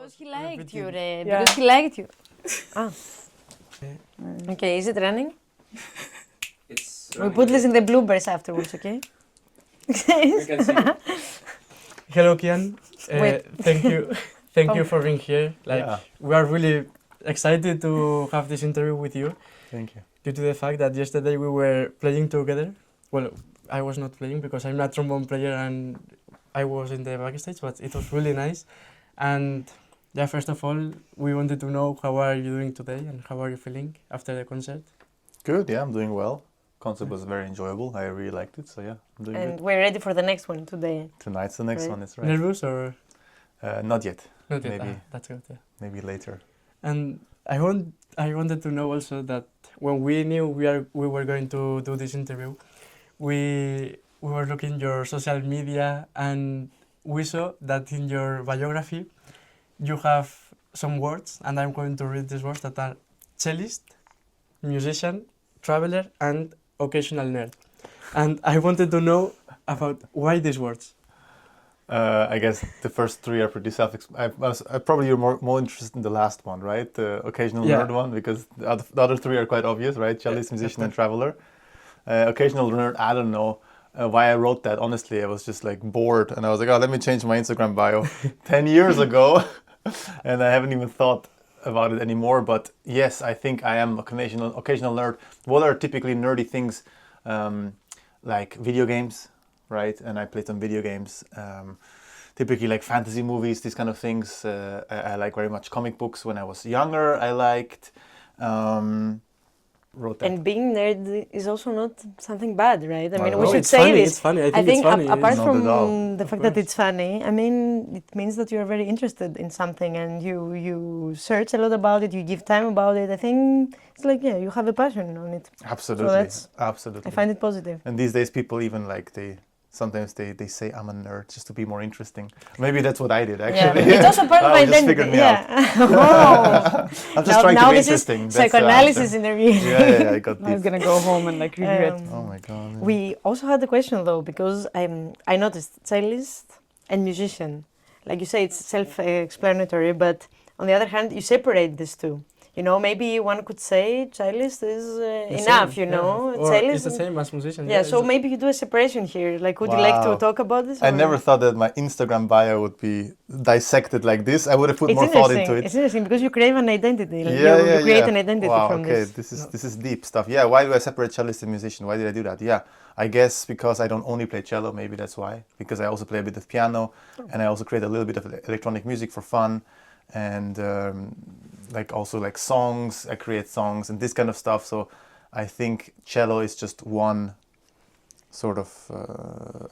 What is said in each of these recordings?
Because he liked you, because he liked you. Okay, is it running? We put this in the bloopers afterwards, okay? Hello, Kian. Wait. Thank you for being here. We are really excited to have this interview with you. Thank you. Due to the fact that yesterday we were playing together. Well, I was not playing because I'm a trombone player and I was in the backstage, but it was really nice. And yeah, first of all, we wanted to know how are you doing today and how are you feeling after the concert? Good, yeah, I'm doing well. Concert was very enjoyable. I really liked it, so yeah, I'm doing And good. we're ready for the next one today. Tonight's the next one, that's right. Nervous or? Not yet. Not yet. Maybe. That's good, yeah. Maybe later. And I wanted to know also that when we knew we were going to do this interview, we were looking your social media and we saw that in your biography you have some words, and I'm going to read these words that are cellist, musician, traveler, and occasional nerd. And I wanted to know about why these words. I guess the first three are pretty self-explanatory. Probably you're more interested in the last one, right? The occasional nerd one, because the other three are quite obvious, right? Cellist, musician, and traveler. Occasional nerd, I don't know why I wrote that. Honestly, I was just like bored, and I was like, oh, let me change my Instagram bio 10 years ago, and I haven't even thought about it anymore. But yes, I think I am occasional nerd. What are typically nerdy things? Like video games, right? And I played some video games, typically like fantasy movies, these kind of things. I like very much comic books. When I was younger, I liked. Wrote that. And being nerd is also not something bad, right? I mean, No, we should it's say funny, this. it's funny. I think think it's funny. apart Not at all. from the fact that it's funny, I mean, it means that you are very interested in something and you search a lot about it, you give time about it. I think it's like, yeah, you have a passion on it. Absolutely, So absolutely. I find it positive. And these days, people even like sometimes they say I'm a nerd just to be more interesting. Maybe that's what I did actually. Yeah. It's also part of my just identity. figured me out. Oh. I'm just trying to now be this interesting. is That's the psychoanalysis answer. interview. Yeah, I got I was this. gonna go home and like regret. Oh my god. We also had a question though, because I noticed cellist and musician. Like you say, it's self-explanatory, but on the other hand, you separate these two. You know, maybe one could say cellist is enough, you know. Or Cellist it's the same as musician. Yeah, so maybe you do a separation here. Like, would you like to Wow. talk about this? I or- never thought that my Instagram bio would be dissected like this. I would have put It's more thought interesting. into it. It's interesting because you crave an identity. Like, Yeah, you create an identity wow, from okay, this. this is deep stuff. Yeah, why do I separate cellist and musician? Why did I do that? Yeah, I guess because I don't only play cello, maybe that's why. Because I also play a bit of piano, and I also create a little bit of electronic music for fun, and like songs. I create songs and this kind of stuff. So I think cello is just one sort of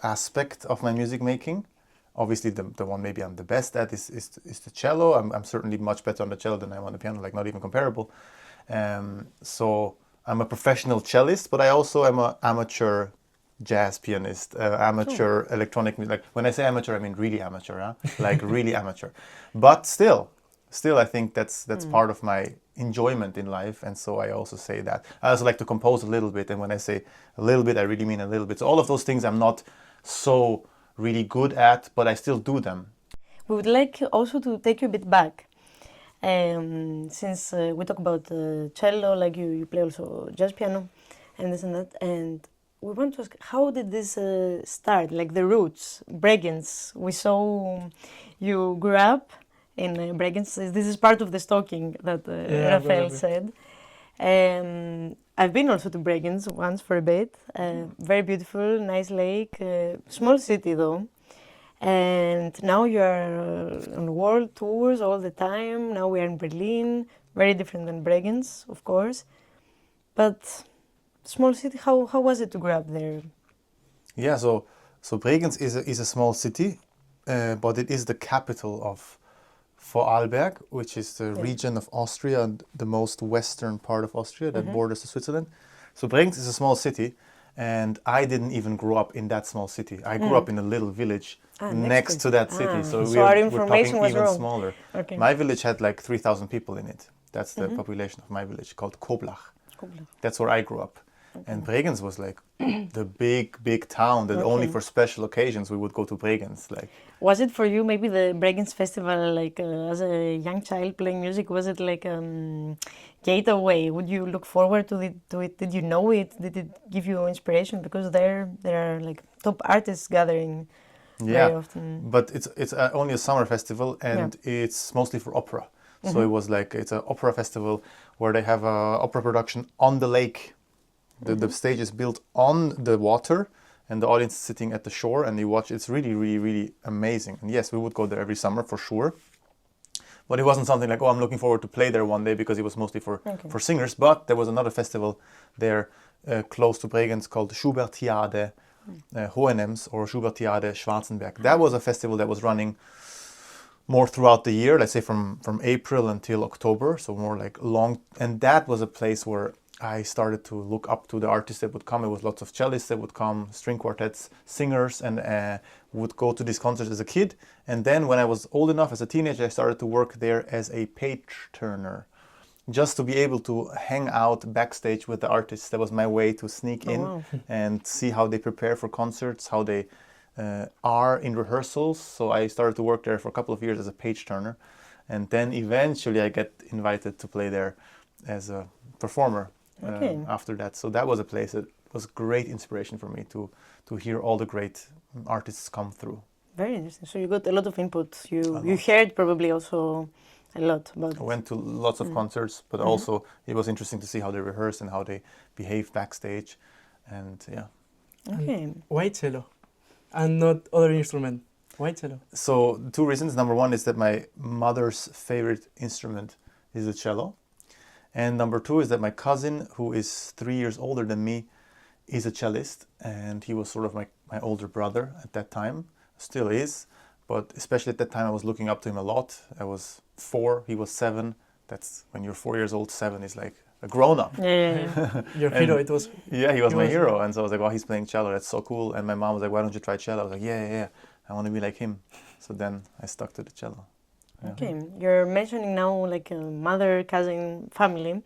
aspect of my music making. Obviously, the one maybe I'm the best at is the cello. I'm certainly much better on the cello than I am on the piano, like not even comparable. So I'm a professional cellist, but I also am an amateur jazz pianist, amateur electronic music. Like when I say amateur, I mean really amateur, huh? Like really amateur. But still, I think that's part of my enjoyment in life, and so I also say that. I also like to compose a little bit, and when I say a little bit, I really mean a little bit. So all of those things I'm not so really good at, but I still do them. We would like also to take you a bit back. Since we talk about cello, like you play also jazz piano and this and that, and we want to ask, how did this start, like the roots, Bregenz? We saw you grew up in Bregenz. This is part of the stalking that Rafael said. I've been also to Bregenz once for a bit. Very beautiful, nice lake, small city though. And now you are on world tours all the time. Now we are in Berlin, very different than Bregenz, of course. But small city, how was it to grow up there? Yeah, so Bregenz is a small city, but it is the capital of Vorarlberg, which is the region of Austria and the most western part of Austria that borders to Switzerland. So Bregenz is a small city, and I didn't even grow up in that small city. I grew up in a little village next to that city. So our we're information talking was even wrong. smaller. Okay. My village had like 3,000 people in it. That's the population of my village, called Koblach. That's where I grew up. And Bregenz was like the big town that only for special occasions we would go to Bregenz. Like, was it for you maybe the Bregenz festival, like as a young child playing music, was it like gateway? Would you look forward to it? Did you know it? Did it give you inspiration? Because there are like top artists gathering very often. But it's only a summer festival, and it's mostly for opera. So it was like, it's an opera festival where they have a opera production on the lake. The stage is built on the water, and the audience is sitting at the shore, and you watch. It's really, really, really amazing. And yes, we would go there every summer for sure. But it wasn't something like, oh, I'm looking forward to play there one day, because it was mostly for singers. But there was another festival there close to Bregenz called Schubertiade Hohenems, or Schubertiade Schwarzenberg. That was a festival that was running more throughout the year, let's say from April until October, so more like long. And that was a place where I started to look up to the artists that would come. It was lots of cellists that would come, string quartets, singers, and would go to these concerts as a kid. And then when I was old enough, as a teenager, I started to work there as a page turner, just to be able to hang out backstage with the artists. That was my way to sneak in and see how they prepare for concerts, how they are in rehearsals. So I started to work there for a couple of years as a page turner, and then eventually I get invited to play there as a performer after that. So that was a place that was great inspiration for me to hear all the great artists come through. Very interesting. So you got a lot of input. You heard probably also a lot about it. I went to lots of concerts, but also it was interesting to see how they rehearse and how they behave backstage, and Okay. And why cello and not other instrument? Why cello? So 2 reasons. Number 1 is that my mother's favorite instrument is the cello. And number 2 is that my cousin, who is 3 years older than me, is a cellist, and he was sort of my older brother at that time, still is, but especially at that time I was looking up to him a lot. I was 4, he was 7. That's when you're 4 years old, 7 is like a grown-up. Yeah. Your hero, it was. Yeah, he was my hero. And so I was like, oh, he's playing cello, that's so cool. And my mom was like, why don't you try cello? I was like, yeah, I want to be like him. So then I stuck to the cello. Yeah. Okay, you're mentioning now like a mother, cousin, family.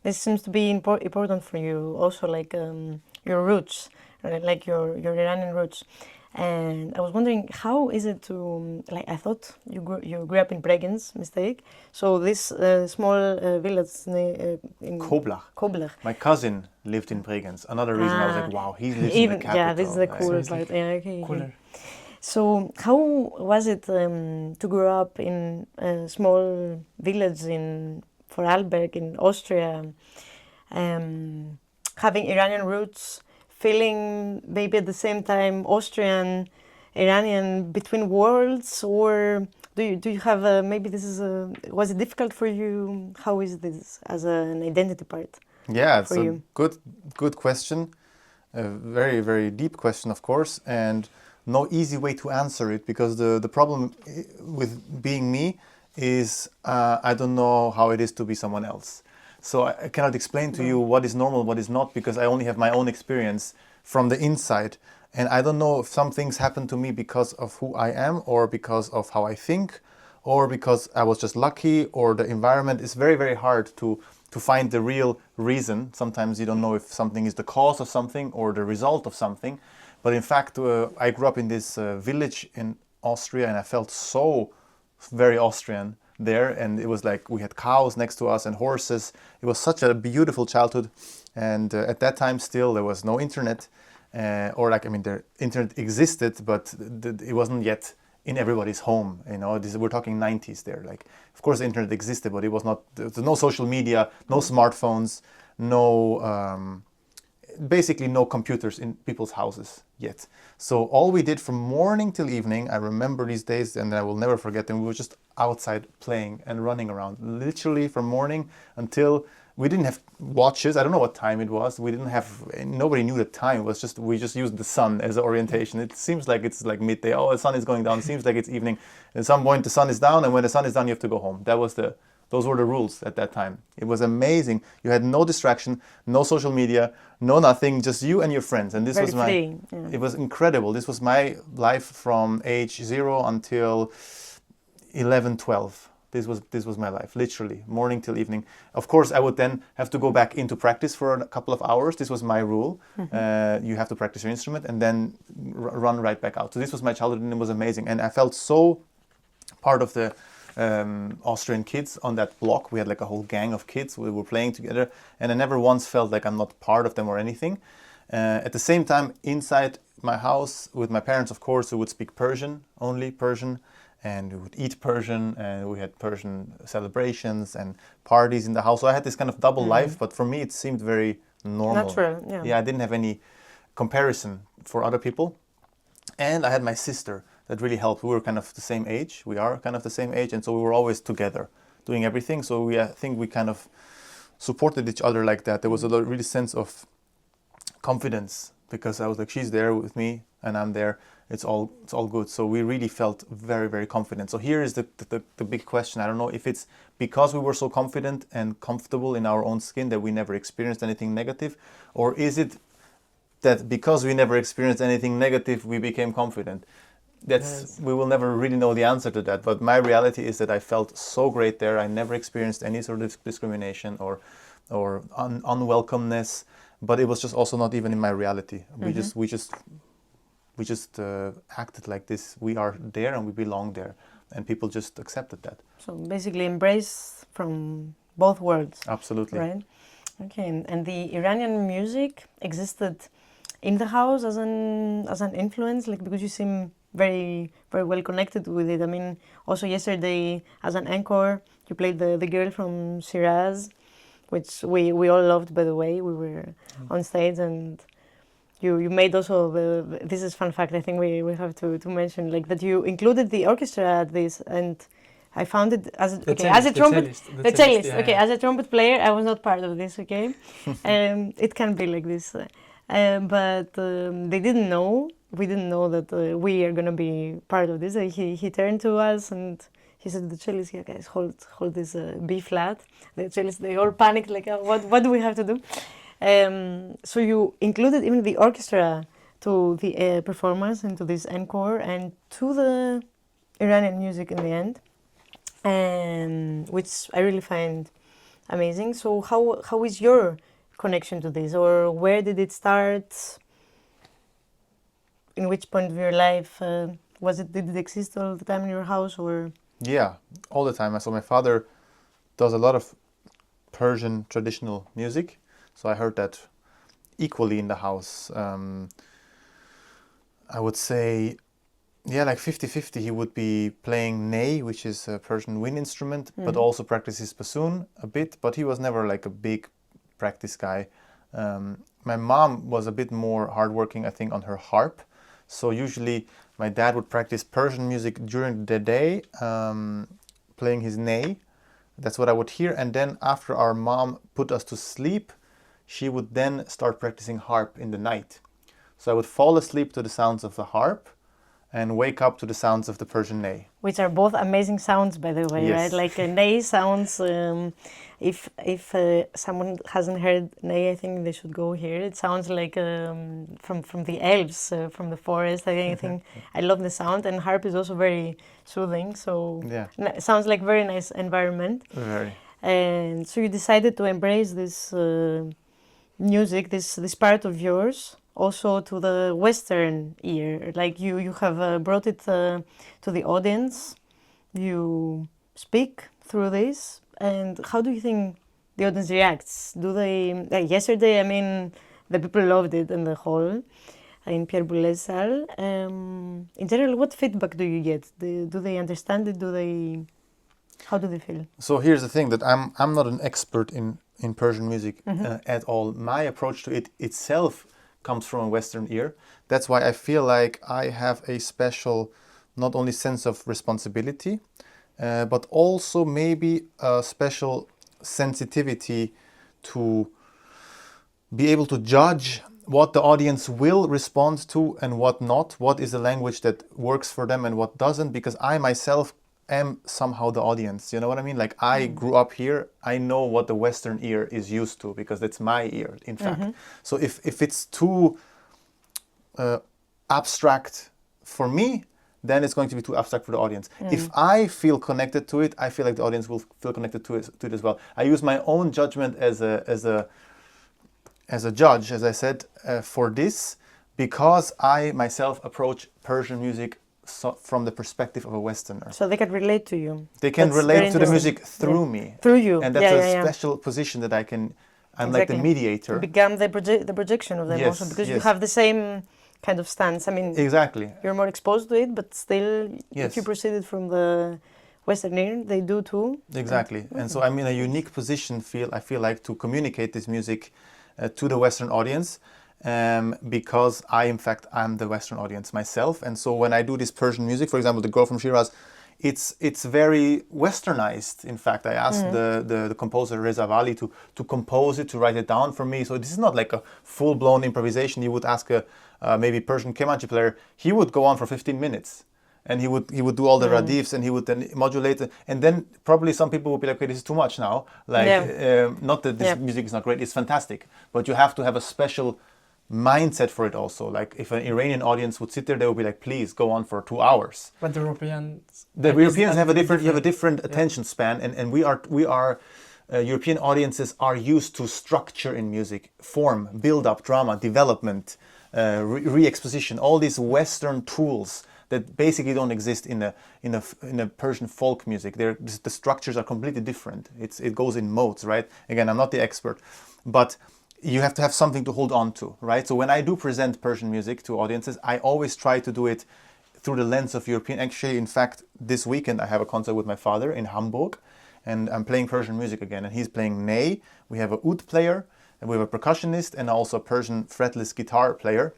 This seems to be important for you. Also, like your roots, right? Like your Iranian roots. And I was wondering, how is it to, like, I thought you grew up in Bregenz, mistake. So this small village in Koblach. My cousin lived in Bregenz. Another reason I was like, wow, he lives in the capital. Yeah, this is the cool part. Yeah, okay. So how was it to grow up in a small village in Vorarlberg in Austria, having Iranian roots, feeling maybe at the same time Austrian, Iranian, between worlds, or do you have maybe this is was it difficult for you? How is this as an identity part? Yeah, it's a good question, a very, very deep question, of course, and no easy way to answer it, because the problem with being me is I don't know how it is to be someone else. So I cannot explain to you what is normal, what is not, because I only have my own experience from the inside. And I don't know if some things happen to me because of who I am, or because of how I think, or because I was just lucky, or the environment. It's very, very hard to find the real reason. Sometimes you don't know if something is the cause of something or the result of something. But in fact, I grew up in this village in Austria, and I felt so very Austrian there. And it was like we had cows next to us and horses. It was such a beautiful childhood. And at that time, still, there was no internet. The internet existed, but it wasn't yet in everybody's home. You know, we're talking 90s there. Like, of course, the internet existed, but it was not. There was no social media, no smartphones, basically no computers in people's houses yet. So all we did from morning till evening, I remember these days, and I will never forget them, we were just outside playing and running around, literally from morning until, we didn't have watches. I don't know what time it was. Nobody knew the time. It was just, we just used the sun as an orientation. It seems like it's like midday. Oh, the sun is going down. It seems like it's evening. At some point the sun is down, and when the sun is down, you have to go home. Those were the rules at that time. It was amazing. You had no distraction, no social media, no nothing, just you and your friends. And this was it was incredible. This was my life from age 0 until 11, 12. This was my life, literally, morning till evening. Of course, I would then have to go back into practice for a couple of hours. This was my rule. You have to practice your instrument and then run right back out. So this was my childhood, and it was amazing. And I felt so part of the Austrian kids on that block. We had like a whole gang of kids. We were playing together, and I never once felt like I'm not part of them or anything. At the same time, inside my house with my parents, of course, we would speak Persian, only Persian, and we would eat Persian, and we had Persian celebrations and parties in the house. So I had this kind of double life, but for me it seemed very normal. Natural, yeah. Yeah, I didn't have any comparison for other people. And I had my sister that really helped. We were kind of the same age. We are kind of the same age, and so we were always together doing everything. So I think we kind of supported each other like that. There was a really sense of confidence, because I was like, she's there with me and I'm there. It's all good. So we really felt very, very confident. So here is the big question. I don't know if it's because we were so confident and comfortable in our own skin that we never experienced anything negative, or is it that because we never experienced anything negative, we became confident? We will never really know the answer to that. But my reality is that I felt so great there. I never experienced any sort of discrimination or unwelcomeness. But it was just also not even in my reality. We just acted like this. We are there and we belong there, and people just accepted that. So basically, embrace from both worlds. Absolutely. Right. Okay. And the Iranian music existed in the house as an influence, like, because you seem very, very well connected with it. I mean, also yesterday as an encore, you played the girl from Shiraz, which we all loved, by the way. We were on stage, and you made also this is fun fact, I think we have to mention, like, that you included the orchestra at this, and I found it as a cellist. Okay, as a trumpet player, I was not part of this. Okay, it can be like this, but they didn't know. We didn't know that we are gonna be part of this. He turned to us and he said to the cellist, "Yeah, guys, hold this B flat." The cellists, they all panicked, like, what do we have to do? So you included even the orchestra to the performance and to this encore and to the Iranian music in the end, which I really find amazing. So how is your connection to this, or where did it start? In which point of your life did it exist all the time in your house, or? Yeah, all the time. So my father does a lot of Persian traditional music, so I heard that equally in the house. I would say, yeah, like 50-50. He would be playing ney, which is a Persian wind instrument, but also practices bassoon a bit, but he was never like a big practice guy. My mom was a bit more hardworking, I think, on her harp. So usually my dad would practice Persian music during the day, playing his ney. That's what I would hear. And then after our mom put us to sleep, she would then start practicing harp in the night. So I would fall asleep to the sounds of the harp and wake up to the sounds of the Persian ney. Which are both amazing sounds, by the way, yes. Right? Like a ney sounds, if someone hasn't heard ney, I think they should go hear it. It sounds like from the elves, from the forest. I think I love the sound, and harp is also very soothing. So yeah. It sounds like very nice environment. Very. And so you decided to embrace this music, this part of yours, also to the Western ear. Like you have brought it to the audience. You speak through this, and how do you think the audience reacts? Do they? Yesterday, I mean, the people loved it in the hall, in Pierre Boulez's salle. In general, what feedback do you get? Do they understand it? How do they feel? So here's the thing, that I'm not an expert in Persian music at all. My approach to it itself comes from a Western ear. That's why I feel like I have a special, not only sense of responsibility, but also maybe a special sensitivity to be able to judge what the audience will respond to and what not, what is the language that works for them and what doesn't, because I myself am somehow the audience, you know what I mean? Like, I grew up here, I know what the Western ear is used to, because that's my ear, in fact. So if it's too abstract for me, then it's going to be too abstract for the audience. If I feel connected to it, I feel like the audience will feel connected to it as well. I use my own judgment as a judge, as I said, for this, because I myself approach Persian music from the perspective of a Westerner. So they can relate to you. They can That's relate very to the interesting. music through me. Through you. And that's a special position that I'm like the mediator. You become the projection of them Yes, also, because you yes. have the same kind of stance. I mean, Exactly. you're more exposed to it, but still, Yes. if you proceeded from the Western ear, they do too. Exactly. And so I'm in a unique position, I feel like, to communicate this music to the Western audience, because I'm the Western audience myself. And so when I do this Persian music, for example, The Girl from Shiraz, it's very Westernized. In fact, I asked the composer Reza Vali to compose it, to write it down for me. So this is not like a full-blown improvisation. You would ask a maybe Persian kemanche player. He would go on for 15 minutes. And he would do all the radifs, and he would then modulate it. And then probably some people would be like, okay, this is too much now. Like, not that this music is not great, it's fantastic. But you have to have a special mindset for it also. Like, if an Iranian audience would sit there, they would be like, please go on for 2 hours. But the Europeans have a different attention span, and we are European audiences are used to structure in music, form, build up, drama, development, re-exposition, all these Western tools that basically don't exist in a Persian folk music. The structures are completely different. It goes in modes, right? Again, I'm not the expert, but you have to have something to hold on to, right? So when I do present Persian music to audiences, I always try to do it through the lens of European. Actually, in fact, this weekend I have a concert with my father in Hamburg, and I'm playing Persian music again, and he's playing ney. We have a oud player, and we have a percussionist, and also a Persian fretless guitar player.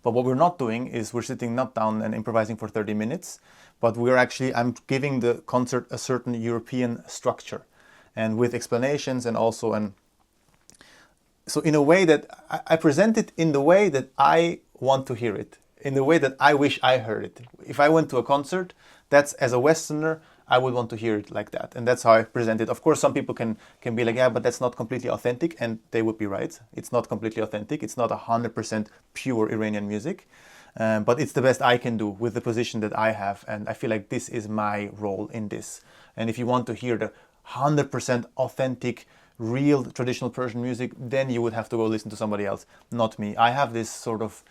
But what we're not doing is we're sitting not down and improvising for 30 minutes, but I'm giving the concert a certain European structure, and with explanations, and also, so in a way that I present it in the way that I want to hear it, in the way that I wish I heard it. If I went to a concert, that's, as a Westerner, I would want to hear it like that. And that's how I present it. Of course, some people can be like, yeah, but that's not completely authentic. And they would be right. It's not completely authentic. It's not 100% pure Iranian music. But it's the best I can do with the position that I have. And I feel like this is my role in this. And if you want to hear the 100% authentic, real traditional Persian music, then you would have to go listen to somebody else, not me. I have this sort of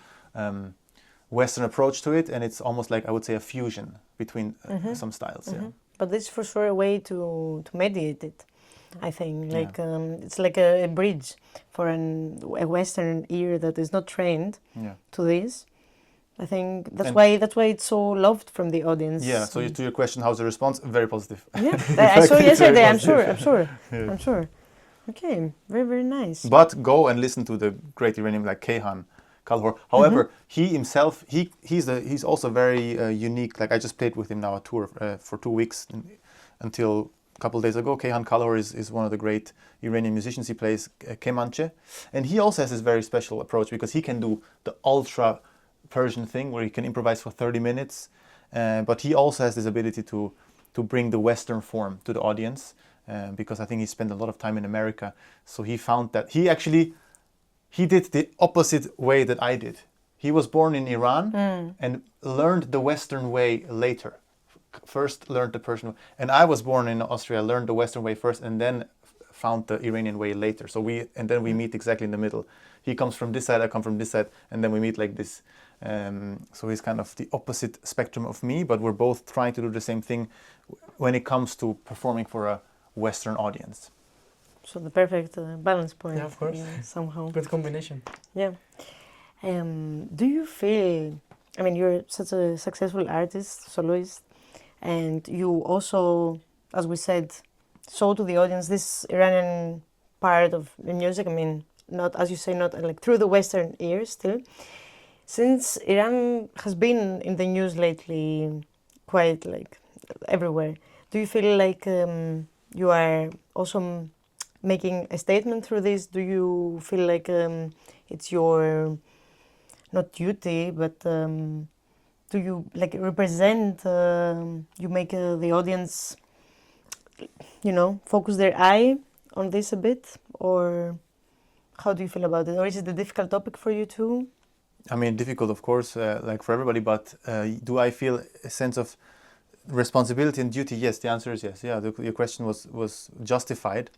Western approach to it, and it's almost like, I would say, a fusion between some styles. Yeah. But this is for sure a way to mediate it, I think. Like it's like a bridge for a Western ear that is not trained to this. I think that's why it's so loved from the audience. Yeah. So to your question, how's the response? Very positive. Yeah, I saw yesterday. I'm sure. Okay, very, very nice. But go and listen to the great Iranian like Kian. However, he himself, he's also very unique. Like, I just played with him now a tour for 2 weeks until a couple of days ago. Kian Kalhor is one of the great Iranian musicians. He plays kemanche, and he also has this very special approach, because he can do the ultra Persian thing where he can improvise for 30 minutes, but he also has this ability to bring the Western form to the audience, because I think he spent a lot of time in America. So he found that he did the opposite way that I did. He was born in Iran and learned the Western way later. First learned the Persian way. And I was born in Austria, learned the Western way first, and then found the Iranian way later. So then we meet exactly in the middle. He comes from this side, I come from this side, and then we meet like this. So he's kind of the opposite spectrum of me, but we're both trying to do the same thing when it comes to performing for a Western audience. So the perfect balance point. Yeah, of course. Somehow. Good combination. Yeah. Do you feel, I mean, you're such a successful artist, soloist, and you also, as we said, show to the audience this Iranian part of the music. I mean, not, as you say, not like through the Western ears still. Since Iran has been in the news lately, quite like everywhere, do you feel like you are also making a statement through this? Do you feel like it's your, not duty, but do you like represent, you make the audience, focus their eye on this a bit? Or how do you feel about it? Or is it a difficult topic for you too? I mean, difficult, of course, like for everybody, but do I feel a sense of responsibility and duty? Yes, the answer is yes. Yeah, your question was justified,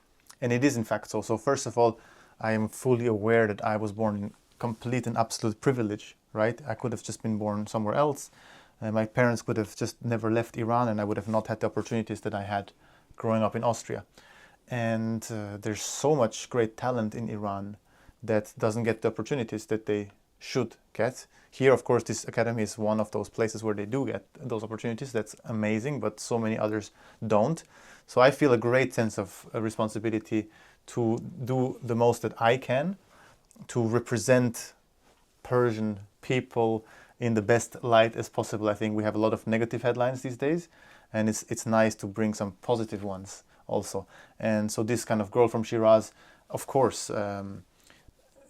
and it is in fact so. So first of all, I am fully aware that I was born in complete and absolute privilege, right? I could have just been born somewhere else. My parents could have just never left Iran, and I would have not had the opportunities that I had growing up in Austria. And there's so much great talent in Iran that doesn't get the opportunities that they should get. Here, of course, this academy is one of those places where they do get those opportunities. That's amazing, but so many others don't. So I feel a great sense of responsibility to do the most that I can to represent Persian people in the best light as possible. I think we have a lot of negative headlines these days, and it's nice to bring some positive ones also. And so this kind of girl from Shiraz, of course,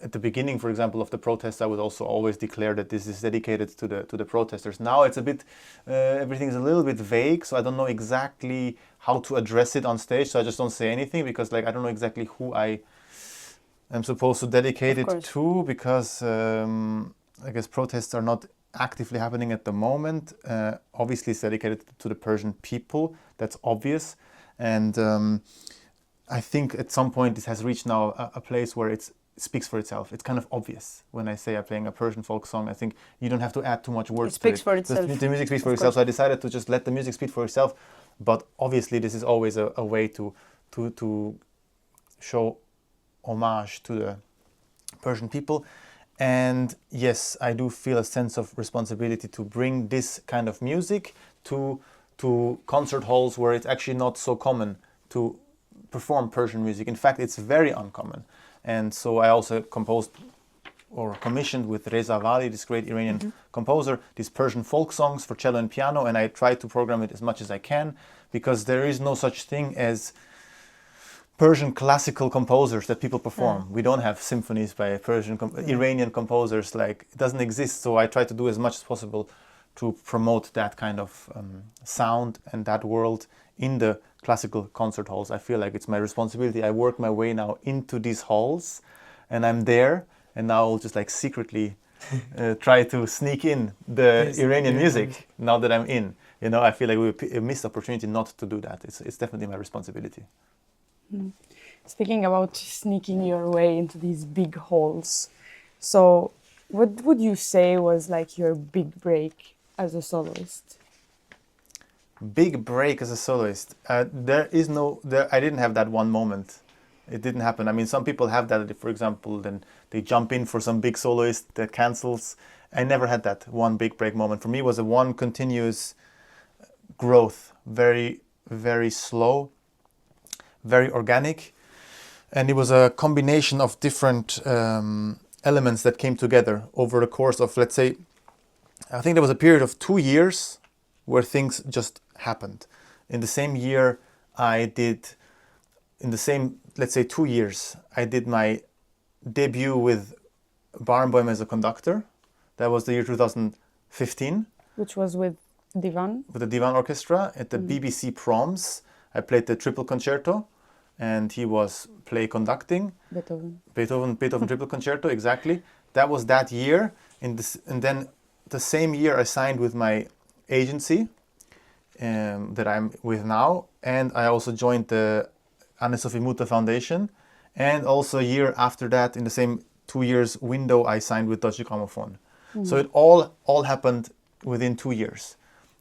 at the beginning, for example, of the protests, I would also always declare that this is dedicated to the protesters. Now it's a bit, everything's a little bit vague, so I don't know exactly how to address it on stage. So I just don't say anything because, like, I don't know exactly who I am supposed to dedicate it to, because I guess protests are not actively happening at the moment. Obviously, it's dedicated to the Persian people. That's obvious, and I think at some point it has reached now a place where it speaks for itself. It's kind of obvious when I say I'm playing a Persian folk song. I think you don't have to add too much words to it. It speaks for itself. The music speaks for itself. So I decided to just let the music speak for itself. But obviously, this is always a way to show homage to the Persian people. And yes, I do feel a sense of responsibility to bring this kind of music to concert halls where it's actually not so common to perform Persian music. In fact, it's very uncommon. And so I also composed or commissioned with Reza Vali, this great Iranian composer, these Persian folk songs for cello and piano, and I try to program it as much as I can, because there is no such thing as Persian classical composers that people perform. We don't have symphonies by Persian Iranian composers, like, it doesn't exist. So I try to do as much as possible to promote that kind of sound and that world in the classical concert halls. I feel like it's my responsibility. I work my way now into these halls, and I'm there, and now I'll just like secretly try to sneak in the Iranian music now that I'm in. You know, I feel like we missed the opportunity not to do that. It's definitely my responsibility. Speaking about sneaking your way into these big halls, so what would you say was like your big break as a soloist? Big break as a soloist. I didn't have that one moment. It didn't happen. I mean, some people have that, for example, then they jump in for some big soloist that cancels. I never had that one big break moment. For me, it was a one continuous growth, very, very slow, very organic. And it was a combination of different elements that came together over the course of, let's say, I think there was a period of 2 years where things just happened. In the same year, let's say 2 years, I did my debut with Barenboim as a conductor. That was the year 2015. Which was with Divan? With the Divan Orchestra at the BBC Proms. I played the triple concerto, and he was conducting. Beethoven triple concerto, exactly. That was that year. And then the same year I signed with my agency that I'm with now, and I also joined the Anne-Sophie Mutter Foundation, and also a year after that, in the same 2 years window, I signed with Deutsche Grammophon. So it all happened within 2 years,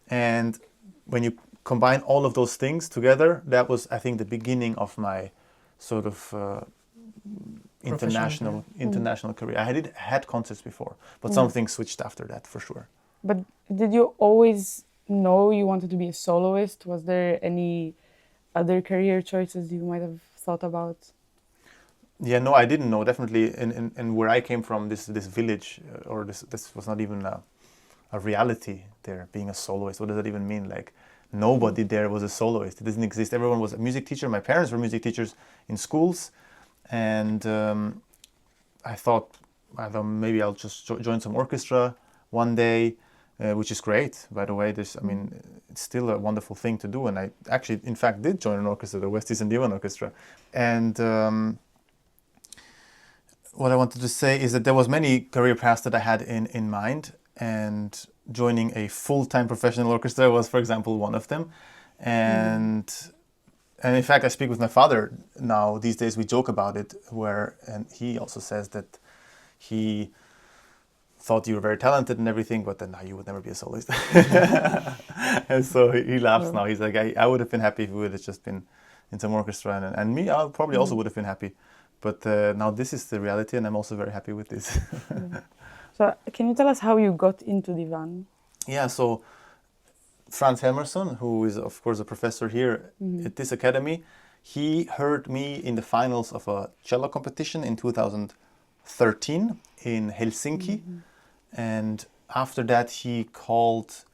and when you combine all of those things together, that was, I think, the beginning of my sort of international career. I had concerts before, but some things switched after that, for sure. But did you always know you wanted to be a soloist? Was there any other career choices you might have thought about? Yeah, no, I didn't know. Definitely, in where I came from, this village, or this was not even a reality there, being a soloist. What does that even mean? Like, nobody there was a soloist. It didn't exist. Everyone was a music teacher. My parents were music teachers in schools, and I thought maybe I'll just join some orchestra one day, which is great, by the way. It's still a wonderful thing to do, and I actually, in fact, did join an orchestra, the West Eastern Divan Orchestra. And what I wanted to say is that there was many career paths that I had in mind, and joining a full-time professional orchestra was, for example, one of them. And in fact, I speak with my father now. These days we joke about it, and he also says that he thought you were very talented and everything, but then you would never be a soloist. And so he laughs now. He's like, I would have been happy if we would have just been in some orchestra, and me, I probably also would have been happy. But now this is the reality, and I'm also very happy with this. So can you tell us how you got into divan? Yeah, so Franz Helmerson, who is of course a professor here at this academy, he heard me in the finals of a cello competition in 2013 in Helsinki. And after that he called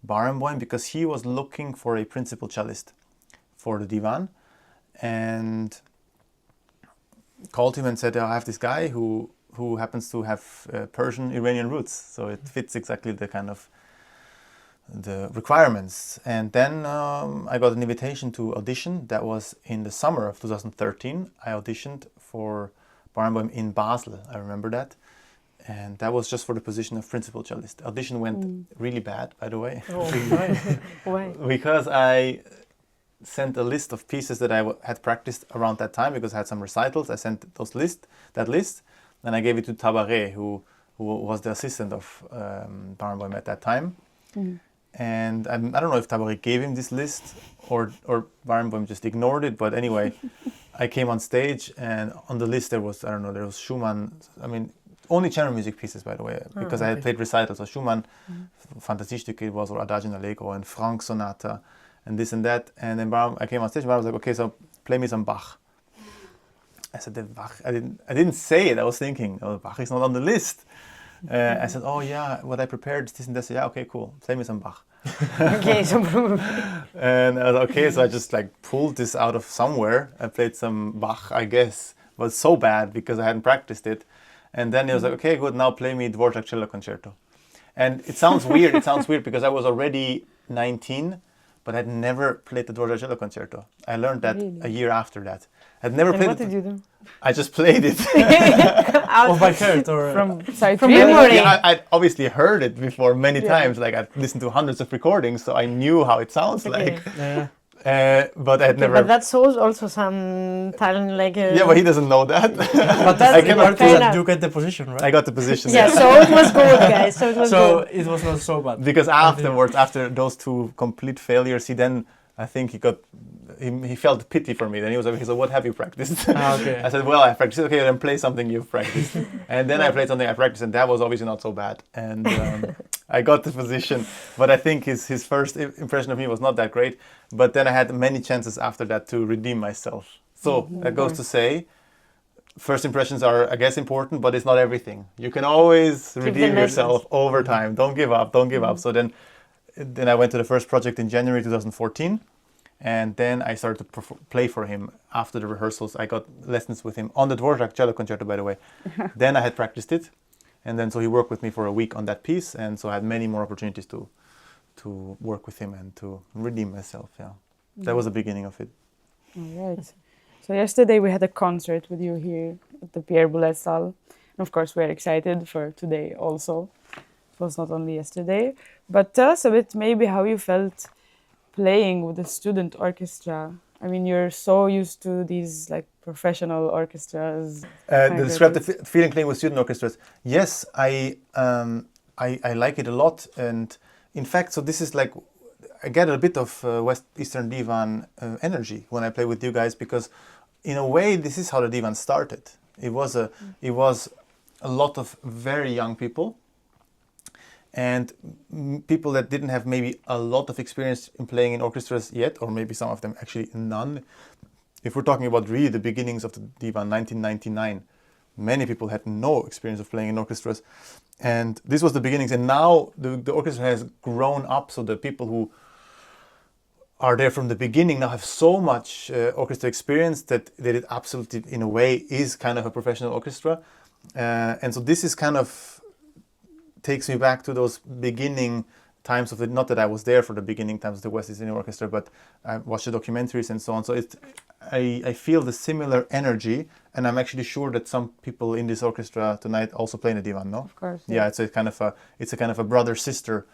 Barenboim because he was looking for a principal cellist for the divan, and called him and said, I have this guy who happens to have Persian Iranian roots, so it fits exactly the kind of the requirements. And then I got an invitation to audition. That was in the summer of 2013. I auditioned for Barenboim in Basel, I remember that. And that was just for the position of principal cellist. The audition went really bad, by the way. Oh, why? Because I sent a list of pieces that I had practiced around that time, because I had some recitals. I sent that list, and I gave it to Tabaret, who was the assistant of Barenboim at that time. And I don't know if Tabaret gave him this list or Barenboim just ignored it, but anyway, I came on stage, and on the list there was, there was Schumann, only chamber music pieces, by the way, because I had played recitals. So Schumann, Fantasiestücke was, or Adagio and Allegro, and Franck Sonata, and this and that. And then I came on stage, and Barenboim was like, okay, so play me some Bach. I said, the Bach, I didn't say it, I was thinking, Bach is not on the list. I said, oh yeah, what I prepared is this and this. Yeah, okay, cool, play me some Bach. Okay, so And I was like, okay, so I just pulled this out of somewhere. I played some Bach, I guess, but so bad because I hadn't practiced it. And then he was like, okay, good, now play me Dvorak Cello Concerto. And it sounds weird, because I was already 19, but I'd never played the Dvorak Cello Concerto. I learned that a year after that. I'd never played what did you do? I just played it. Of by heart or From memory. Yeah, I'd obviously heard it before many times. I'd listened to hundreds of recordings, so I knew how it sounds like. Yeah. But I had never. But that shows also some talent, Yeah, but he doesn't know that. But That's I cannot fair that enough. you get the position, right? I got the position. Yeah, so it was good, guys. So it was So good. it was not so bad. Because afterwards, after those two complete failures, I think he felt pity for me. Then he was like, so what have you practiced? Okay. I said, well, I practiced. Okay, then play something you've practiced. And then I played something I practiced, and that was obviously not so bad. And I got the position. But I think his first impression of me was not that great. But then I had many chances after that to redeem myself. So that goes to say, first impressions are, I guess, important, but it's not everything. You can always redeem yourself over time. Don't give up. Don't give up. So then I went to the first project in January 2014. And then I started to play for him after the rehearsals. I got lessons with him on the Dvorak Cello Concerto, by the way. Then I had practiced it. And then so he worked with me for a week on that piece. And so I had many more opportunities to work with him and to redeem myself. Yeah, that was the beginning of it. All right. So yesterday we had a concert with you here at the Pierre Boulez Salle. And of course we're excited for today also. It was not only yesterday. But tell us a bit maybe how you felt playing with a student orchestra. You're so used to these professional orchestras. Describe the feeling playing with student orchestras. Yes, I like it a lot. And in fact, so this is I get a bit of West Eastern Divan energy when I play with you guys, because in a way this is how the Divan started. It was a lot of very young people, and people that didn't have maybe a lot of experience in playing in orchestras yet, or maybe some of them actually none. If we're talking about really the beginnings of the Divan, 1999, many people had no experience of playing in orchestras. And this was the beginnings, and now the orchestra has grown up, so the people who are there from the beginning now have so much orchestra experience that it absolutely, in a way, is kind of a professional orchestra. And so this is kind of takes me back to those beginning times of it. Not that I was there for the beginning times of the West Symphony Orchestra, but I watched the documentaries and so on. So I feel the similar energy, and I'm actually sure that some people in this orchestra tonight also play in the divan. No, Of course. yeah, it's a kind of a brother sister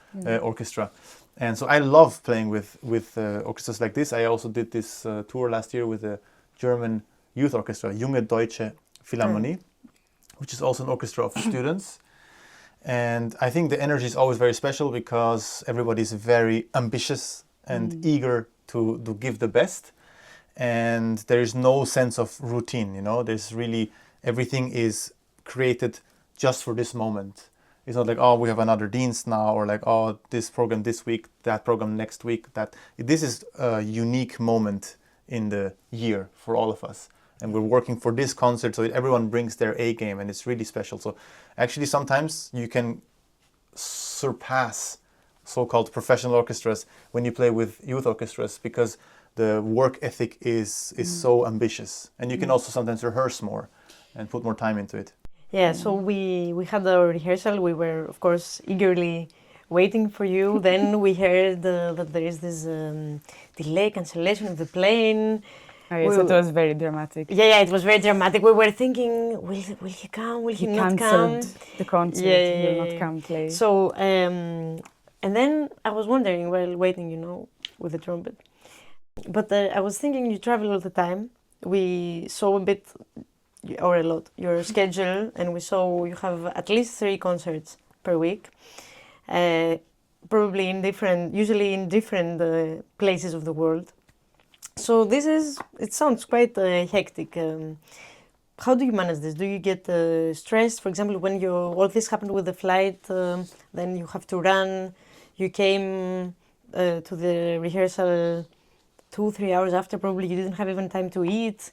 orchestra, and so I love playing with orchestras like this. I also did this tour last year with a German youth orchestra, Junge Deutsche Philharmonie, which is also an orchestra of students. And I think the energy is always very special because everybody's very ambitious and eager to give the best. And there is no sense of routine, you know, there's really, everything is created just for this moment. It's not like, oh, we have another Dienst now, or like, oh, this program this week, that program next week. This is a unique moment in the year for all of us. And we're working for this concert, so everyone brings their A game, and it's really special. So actually sometimes you can surpass so-called professional orchestras when you play with youth orchestras, because the work ethic is so ambitious. And you can also sometimes rehearse more and put more time into it. Yeah, so we had our rehearsal. We were, of course, eagerly waiting for you. Then we heard that there is this delay, cancellation of the plane. Oh, yes, it was very dramatic. Yeah, it was very dramatic. We were thinking, will he come? Will he not come? Cancelled the concert. Yeah. He will not come play. So, and then I was wondering while waiting, you know, with the trumpet. But I was thinking, you travel all the time. We saw a bit, or a lot, your schedule, and we saw you have at least 3 concerts per week. Probably usually in different places of the world. So it sounds quite hectic. How do you manage this? Do you get stressed? For example, when all this happened with the flight, then you have to run. You came to the rehearsal 2-3 hours after, probably you didn't have even time to eat.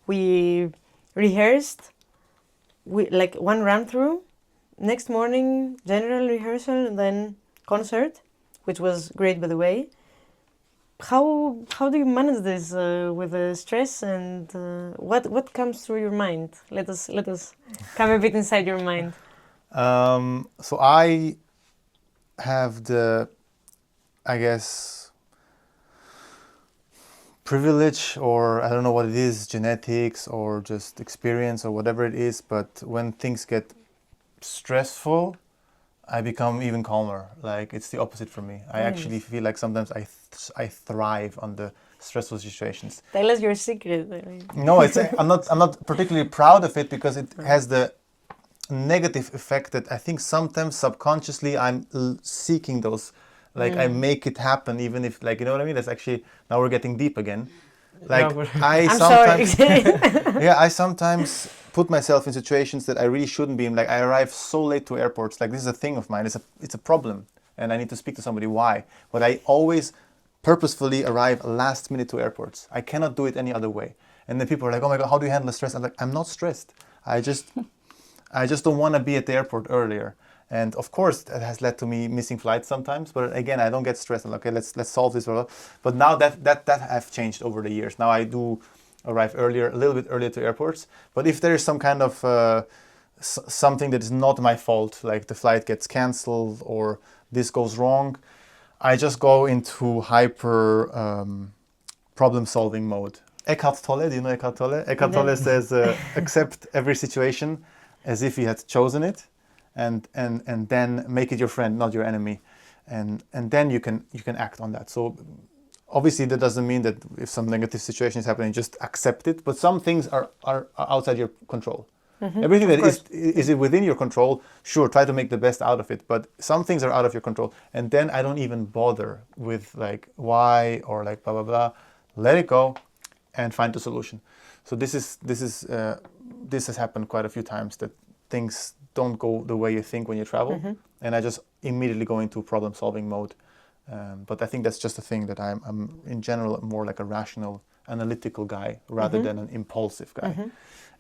We rehearsed, like one run through. Next morning, general rehearsal, and then concert, which was great, by the way. How do you manage this with the stress, and what comes through your mind? Let us come a bit inside your mind. So I have I guess, privilege, or I don't know what it is, genetics or just experience or whatever it is, but when things get stressful, I become even calmer. Like, it's the opposite for me. I actually feel like sometimes I thrive on the stressful situations. Tell us your secret. No, I'm not particularly proud of it, because it has the negative effect that I think sometimes subconsciously I'm seeking those. Like, I make it happen, even if, like, you know what I mean? That's actually, now we're getting deep again. Like, I'm sometimes, I sometimes put myself in situations that I really shouldn't be in. Like, I arrive so late to airports. Like, this is a thing of mine. It's a problem, and I need to speak to somebody why. But I always purposefully arrive last minute to airports. I cannot do it any other way. And then people are like, "Oh my God, how do you handle the stress?" I'm like, "I'm not stressed. I just don't want to be at the airport earlier." And of course, that has led to me missing flights sometimes. But again, I don't get stressed. I'm like, okay, let's solve this. But now that have changed over the years. Now I do arrive a little bit earlier to airports. But if there is some kind of something that is not my fault, like the flight gets cancelled or this goes wrong, I just go into hyper problem-solving mode. Eckhart Tolle, do you know Eckhart Tolle? Eckhart Tolle says, accept every situation as if you had chosen it. And then make it your friend, not your enemy, and then you can act on that. So obviously that doesn't mean that if some negative situation is happening, just accept it. But some things are outside your control. Everything that is it within your control, sure, try to make the best out of it. But some things are out of your control, and then I don't even bother with like why or like blah blah blah. Let it go, and find the solution. So this has happened quite a few times, that things don't go the way you think when you travel, and I just immediately go into problem-solving mode. But I think that's just a thing that I'm in general more like a rational, analytical guy rather than an impulsive guy.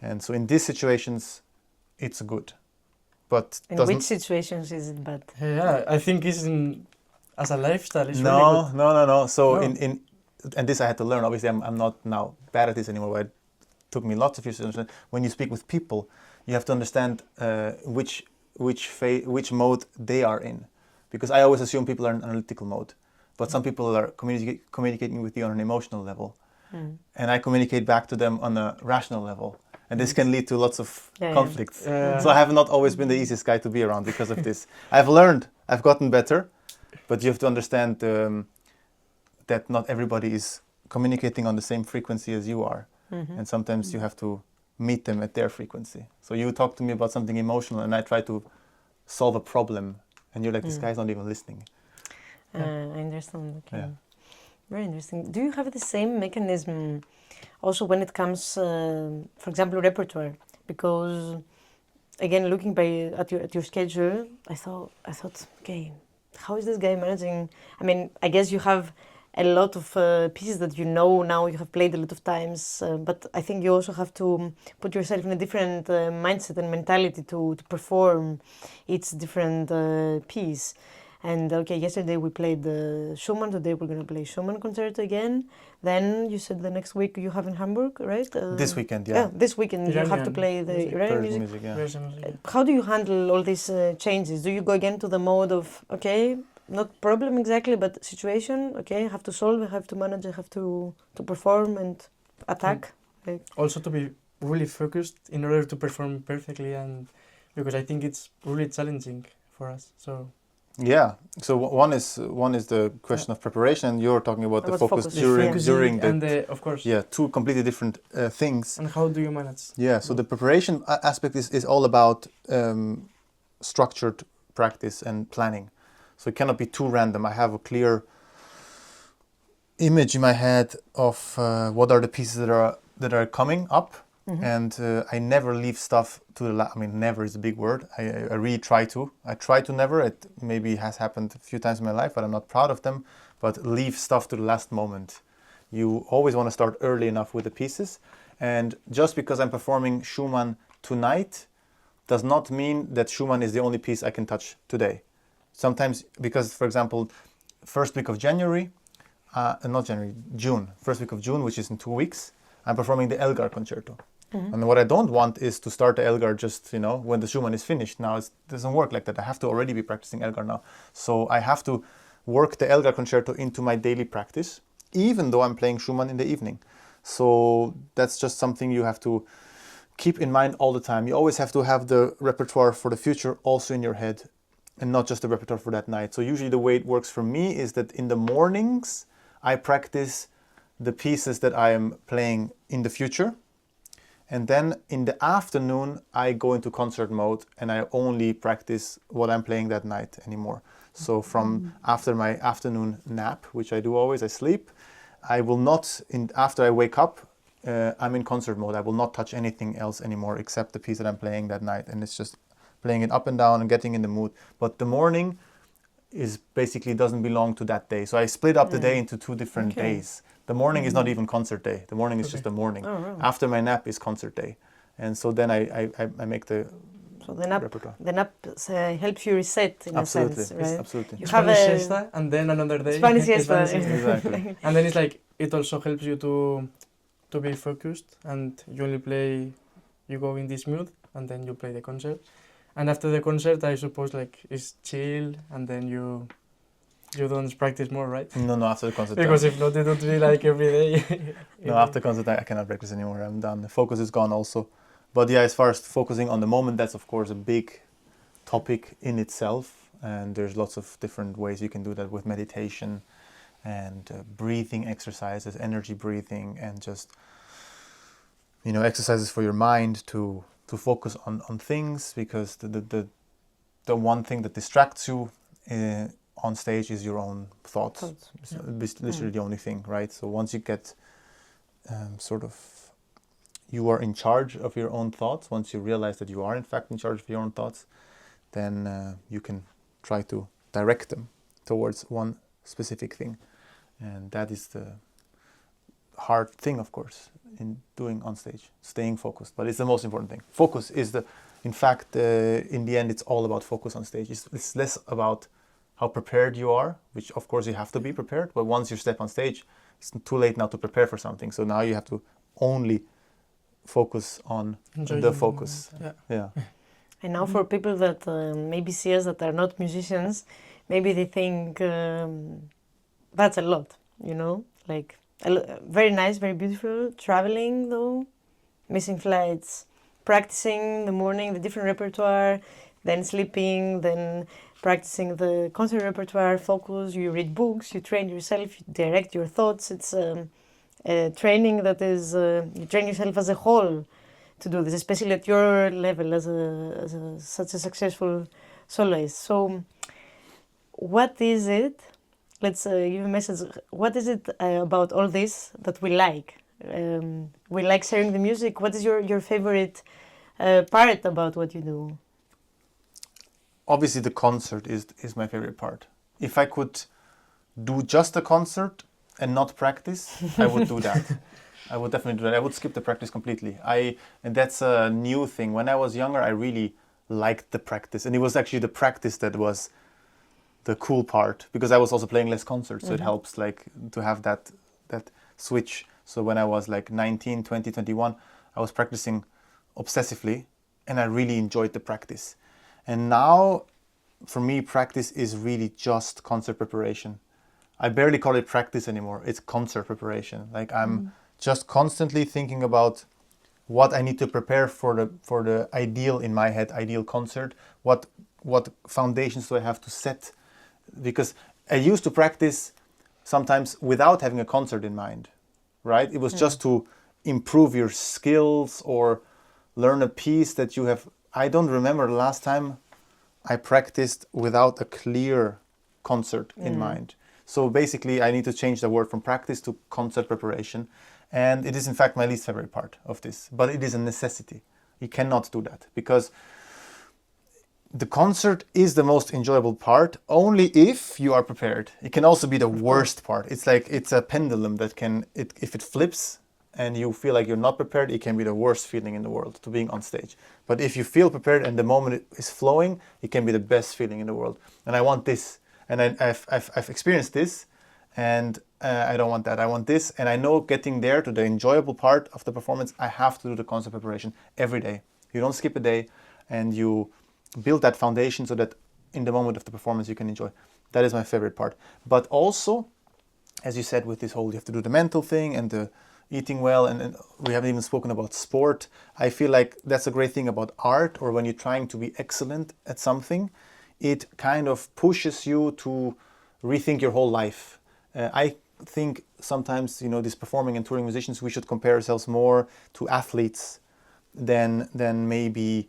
And so in these situations, it's good. But in which situations is it bad? Yeah, I think as a lifestyle, it's no, really good. No. So and this I had to learn. Obviously, I'm not now bad at this anymore. But it took me lots of years to understand. When you speak with people, you have to understand which mode they are in, because I always assume people are in analytical mode, but some people are communicating with you on an emotional level, and I communicate back to them on a rational level, and this can lead to lots of conflicts. So I have not always been the easiest guy to be around because of this. I've gotten better, but you have to understand that not everybody is communicating on the same frequency as you are, and sometimes you have to meet them at their frequency. So you talk to me about something emotional and I try to solve a problem and you're like, this guy's not even listening. I understand. Okay. Yeah. Very interesting. Do you have the same mechanism also when it comes, for example, repertoire? Because again, looking at your schedule, I thought, okay, how is this guy managing? I mean, I guess you have a lot of pieces that you know now, you have played a lot of times, but I think you also have to put yourself in a different mindset and mentality to perform each different piece. And okay, yesterday we played the Schumann, today we're going to play Schumann concerto again. Then you said the next week you have in Hamburg, right? This weekend, yeah. Yeah, this weekend you have to play the Iranian music. How do you handle all these changes? Do you go again to the mode of, okay, not problem exactly, but situation, okay, I have to solve, I have to manage, I have to perform and attack. Also to be really focused in order to perform perfectly, and because I think it's really challenging for us. So yeah, so one is the question of preparation. You're talking about the focus during the of course. Yeah, two completely different things. And how do you manage? Yeah, so the preparation aspect is all about structured practice and planning. So it cannot be too random. I have a clear image in my head of what are the pieces that are coming up, and I never leave stuff to the last. I mean, never is a big word. I really try to. I try to never. It maybe has happened a few times in my life, but I'm not proud of them. But leave stuff to the last moment. You always want to start early enough with the pieces, and just because I'm performing Schumann tonight does not mean that Schumann is the only piece I can touch today. Sometimes, because, for example, first week of June, first week of June, which is in 2 weeks, I'm performing the Elgar concerto. And what I don't want is to start the Elgar just, when the Schumann is finished. Now, it doesn't work like that. I have to already be practicing Elgar now. So I have to work the Elgar concerto into my daily practice, even though I'm playing Schumann in the evening. So that's just something you have to keep in mind all the time. You always have to have the repertoire for the future also in your head, and not just the repertoire for that night. So usually the way it works for me is that in the mornings, I practice the pieces that I am playing in the future. And then in the afternoon, I go into concert mode and I only practice what I'm playing that night anymore. So from after my afternoon nap, which I do always, I sleep, I will not, after I wake up, I'm in concert mode. I will not touch anything else anymore except the piece that I'm playing that night. And it's just playing it up and down and getting in the mood. But the morning is basically doesn't belong to that day. So I split up the day into 2 different days. The morning is not even concert day. The morning is just the morning. Oh, really? After my nap is concert day. And so then I make the repertoire. The nap helps you reset in a sense, right? Absolutely. You have a siesta and then another day. Spanish siesta. Exactly. And then it's like, it also helps you to be focused, and you go in this mood and then you play the concert. And after the concert, I suppose it's chill, and then you don't practice more, right? No, after the concert. Because if not, it would be every day. No, after concert, I cannot practice anymore. I'm done. The focus is gone also. But yeah, as far as focusing on the moment, that's of course a big topic in itself. And there's lots of different ways you can do that with meditation and breathing exercises, energy breathing, and just, exercises for your mind to focus on things, because the one thing that distracts you on stage is your own thoughts. It's literally the only thing, right? So once you get you are in charge of your own thoughts, once you realize that you are in fact in charge of your own thoughts, then you can try to direct them towards one specific thing. And that is the hard thing, of course, in doing on stage, staying focused. But it's the most important thing. Focus is in the end, it's all about focus on stage. It's less about how prepared you are, which of course you have to be prepared. But once you step on stage, it's too late now to prepare for something. So now you have to only focus on the focus. Yeah. And now for people that maybe see us that are not musicians, maybe they think that's a lot, like very nice, very beautiful, traveling though, missing flights, practicing in the morning, the different repertoire, then sleeping, then practicing the concert repertoire, focus, you read books, you train yourself, you direct your thoughts. It's a training that is, you train yourself as a whole to do this, especially at your level as such a successful soloist. So what is it, let's give a message, what is it about all this that we like? We like sharing the music. What is your favorite part about what you do? Obviously, the concert is my favorite part. If I could do just a concert and not practice, I would do that. I would definitely do that. I would skip the practice completely. And that's a new thing. When I was younger, I really liked the practice, and it was actually the practice that was the cool part, because I was also playing less concerts, so it helps like to have that switch. So when I was like 19, 20, 21, I was practicing obsessively, and I really enjoyed the practice. And now, for me, practice is really just concert preparation. I barely call it practice anymore. It's concert preparation. Like I'm just constantly thinking about what I need to prepare for the ideal, in my head, ideal concert. What foundations do I have to set? Because I used to practice sometimes without having a concert in mind, right? It was just to improve your skills or learn a piece that you have. I don't remember the last time I practiced without a clear concert in mind. So basically I need to change the word from practice to concert preparation. And it is in fact my least favorite part of this, but it is a necessity. You cannot do that because the concert is the most enjoyable part only if you are prepared. It can also be the worst part. It's like it's a pendulum that if it flips and you feel like you're not prepared, it can be the worst feeling in the world to being on stage. But if you feel prepared and the moment is flowing, it can be the best feeling in the world. And I want this, and I've experienced this, and I don't want that. I want this, and I know getting there to the enjoyable part of the performance, I have to do the concert preparation every day. You don't skip a day, and you build that foundation so that in the moment of the performance you can enjoy. That is my favorite part. But also, as you said, with this whole, you have to do the mental thing and the eating well, and we haven't even spoken about sport. I feel like that's a great thing about art, or when you're trying to be excellent at something, it kind of pushes you to rethink your whole life. I think sometimes, these performing and touring musicians, we should compare ourselves more to athletes than maybe,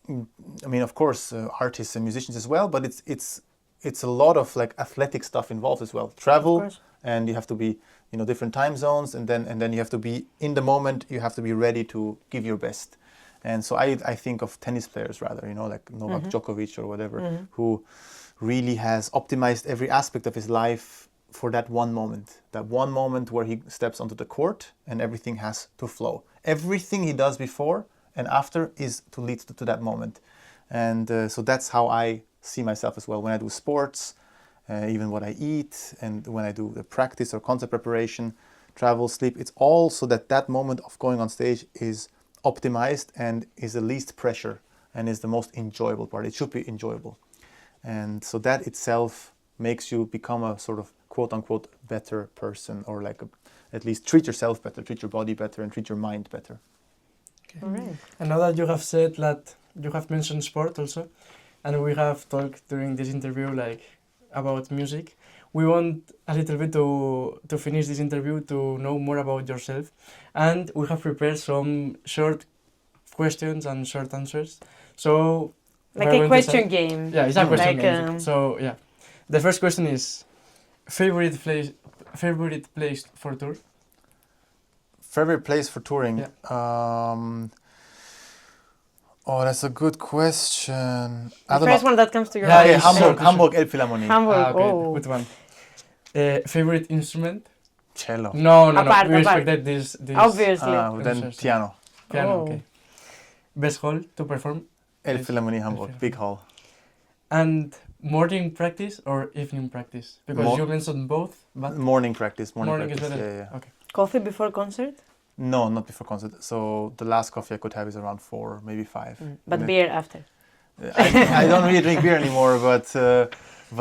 I mean, of course, artists and musicians as well, but it's a lot of like athletic stuff involved as well. Travel, and you have to be, different time zones, and then you have to be in the moment. You have to be ready to give your best. And so I think of tennis players rather, like Novak Djokovic or whatever, who really has optimized every aspect of his life for that one moment where he steps onto the court and everything has to flow. Everything he does before and after is to lead to that moment. And so that's how I see myself as well when I do sports, even what I eat, and when I do the practice or concert preparation, travel, sleep. It's all so that moment of going on stage is optimized and is the least pressure and is the most enjoyable part. It should be enjoyable. And so that itself makes you become a sort of quote-unquote better person, or like at least treat yourself better, treat your body better, and treat your mind better. All right. And now that you have said that, you have mentioned sport also, and we have talked during this interview like about music, we want a little bit to finish this interview to know more about yourself, and we have prepared some short questions and short answers. So like a question game. Yeah, it's a question like, game. So yeah, the first question is favorite place for tour. Favorite place for touring? Yeah. Oh, that's a good question. The first one that comes to your Yeah, mind. Okay, yeah, Hamburg Elbphilharmonie. Hamburg. Okay, good one. Favorite instrument? Cello. No. Apart. We expected this. Obviously. Then piano. Piano, Oh. okay. Best hall to perform? Elbphilharmonie Hamburg, Elbphilharmonie. big hall. And morning practice or evening practice? Because you mentioned both, but Morning practice. morning is practice. better. Yeah. Okay. Coffee before concert? No, not before concert. So the last coffee I could have is around 4, maybe 5. But And beer after? I don't really drink beer anymore, but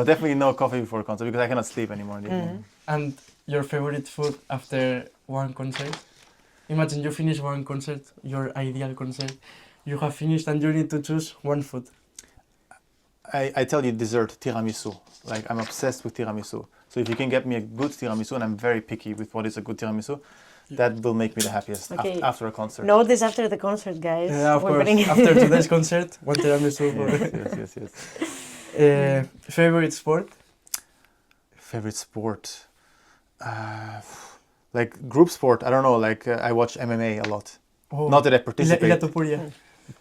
definitely no coffee before a concert because I cannot sleep anymore in the evening. And your favorite food after one concert? Imagine you finish one concert, your ideal concert. You have finished and you need to choose one food. I tell you dessert, tiramisu. Like I'm obsessed with tiramisu. So if you can get me a good tiramisu, and I'm very picky with what is a good tiramisu, that will make me the happiest Okay. after a concert. Note this after the concert, guys. Yeah, of We're course. putting- After today's concert, one tiramisu. Yes. Favorite sport? Favorite sport? Like group sport, I don't know, like I watch MMA a lot. Oh, Not that I participate. Ilya Topuria.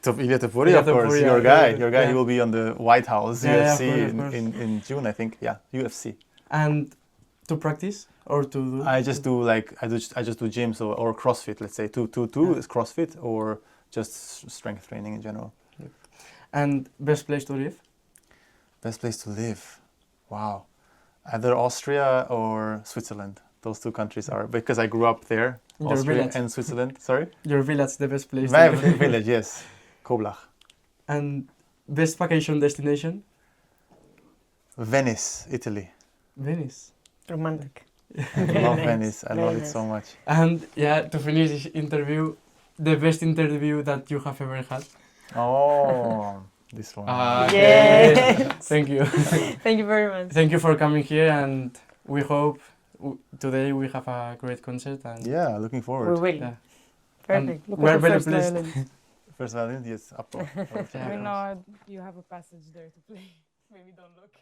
Ilya Topuria, Ilya of course, Topuria, your guy. yeah, Your guy, yeah. he will be on the White House, Yeah, yeah, UFC of course. in June, I think. Yeah, UFC. And to practice or to do? I just do I just do gym, so or CrossFit, let's say. Two is CrossFit or just strength training in general. And best place to live? Best place to live? Wow. Either Austria or Switzerland. Those two countries are, because I grew up there, Your Austria village. and Switzerland. Sorry? Your village, the best place My to live. village, yes. Koblach. And best vacation destination? Venice, Italy. Venice. Romantic. I love Venice. I Very love it nice. so much. And yeah, to finish this interview, the best interview that you have ever had? Oh, this one. Okay. Yes. Thank you. Thank you very much. Thank you for coming here, and we hope today we have a great concert. And Yeah, looking We forward. will. Yeah. Perfect. Look We're at the very first pleased. violin. First violin, yes, up. Yeah. We know you have a passage there to play. Maybe don't look.